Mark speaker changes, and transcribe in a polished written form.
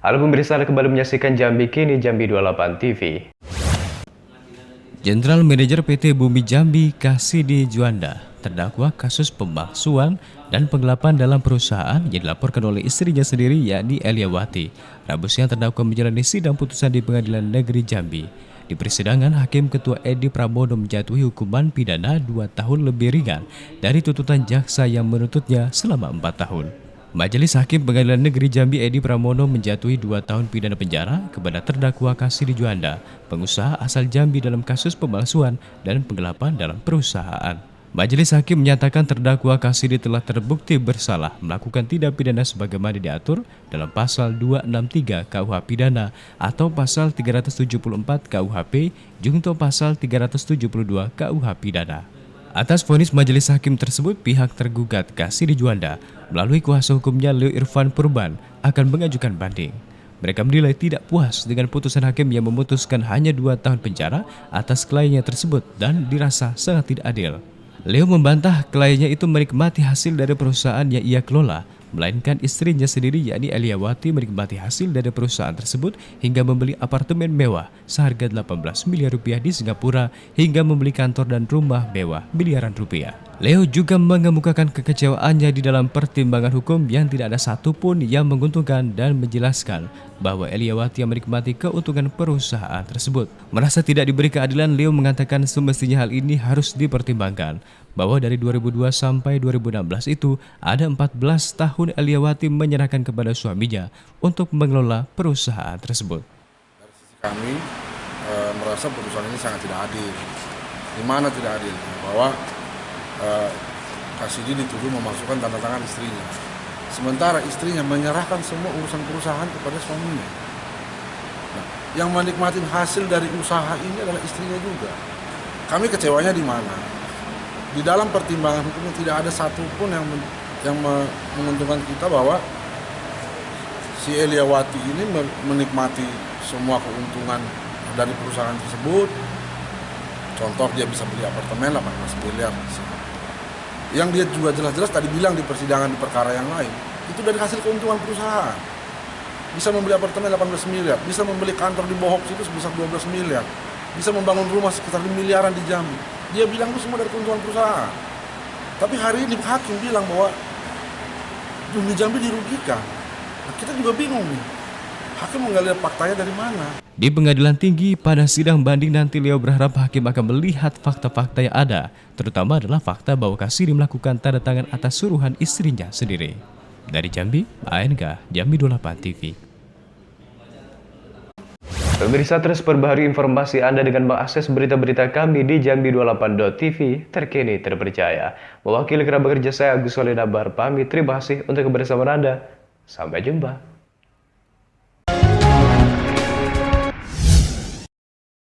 Speaker 1: Halo pemirsa, Anda kembali menyaksikan Jambi Kini, Jambi 28 TV.
Speaker 2: Jenderal Manajer PT Bumi Jambi Kasidi Juanda terdakwa kasus pemalsuan dan penggelapan dalam perusahaan yang dilaporkan oleh istrinya sendiri yakni Eliawati. Rabu siang terdakwa menjalani sidang putusan di Pengadilan Negeri Jambi. Di persidangan, Hakim Ketua Edi Pramono menjatuhi hukuman pidana 2 tahun lebih ringan dari tuntutan jaksa yang menuntutnya selama 4 tahun. Majelis Hakim Pengadilan Negeri Jambi Edi Pramono menjatuhi 2 tahun pidana penjara kepada terdakwa Kasidi Juanda, pengusaha asal Jambi dalam kasus pemalsuan dan penggelapan dalam perusahaan. Majelis Hakim menyatakan terdakwa Kasidi telah terbukti bersalah melakukan tindak pidana sebagaimana diatur dalam pasal 263 KUH Pidana atau pasal 374 KUHP junto pasal 372 KUH Pidana. Atas vonis majelis hakim tersebut, pihak tergugat Kasidi Juanda melalui kuasa hukumnya Leo Irfan Purban akan mengajukan banding. Mereka menilai tidak puas dengan putusan hakim yang memutuskan hanya 2 tahun penjara atas kliennya tersebut dan dirasa sangat tidak adil. Leo membantah kliennya itu menikmati hasil dari perusahaan yang ia kelola, melainkan istrinya sendiri yakni Eliawati menikmati hasil dari perusahaan tersebut hingga membeli apartemen mewah seharga 18 miliar rupiah di Singapura hingga membeli kantor dan rumah mewah miliaran rupiah. Leo juga mengemukakan kekecewaannya di dalam pertimbangan hukum yang tidak ada satupun yang menguntungkan dan menjelaskan bahwa Eliawati yang menikmati keuntungan perusahaan tersebut. Merasa tidak diberi keadilan, Leo mengatakan semestinya hal ini harus dipertimbangkan bahwa dari 2002 sampai 2016 itu ada 14 tahun Eliawati menyerahkan kepada suaminya untuk mengelola perusahaan tersebut.
Speaker 3: Dari sisi kami merasa putusan ini sangat tidak adil. Di mana tidak adil? Bahwa Kasidi dituduh memasukkan tanda tangan istrinya. Sementara istrinya menyerahkan semua urusan perusahaan kepada suaminya. Nah, yang menikmati hasil dari usaha ini adalah istrinya juga. Kami kecewanya di mana? Di dalam pertimbangan hukum tidak ada satupun yang menguntungkan kita bahwa si Eliawati ini menikmati semua keuntungan dari perusahaan tersebut. Contoh, dia bisa beli apartemen 18 miliar. Yang dia juga jelas-jelas tadi bilang di persidangan di perkara yang lain, itu dari hasil keuntungan perusahaan. Bisa membeli apartemen 18 miliar, bisa membeli kantor di Bohok itu sebesar 12 miliar, bisa membangun rumah sekitar 5 miliaran di Jambi. Dia bilang itu semua dari keuntungan perusahaan. Tapi hari ini hakim bilang bahwa Bumi Jambi dirugikan. Nah, kita juga bingung nih. Hakim menggali faktanya dari mana?
Speaker 2: Di pengadilan tinggi pada sidang banding nanti, Leo berharap hakim akan melihat fakta-fakta yang ada, terutama adalah fakta bahwa Kasidi melakukan tanda tangan atas suruhan istrinya sendiri. Dari Jambi, ANK, Jambi 28 TV.
Speaker 1: Pemirsa, terus perbaharui informasi Anda dengan mengakses berita-berita kami di Jambi28.tv, terkini terpercaya. Mewakili kerabat kerja saya Agus Solinabar pamit, terima kasih untuk kebersamaan Anda. Sampai jumpa.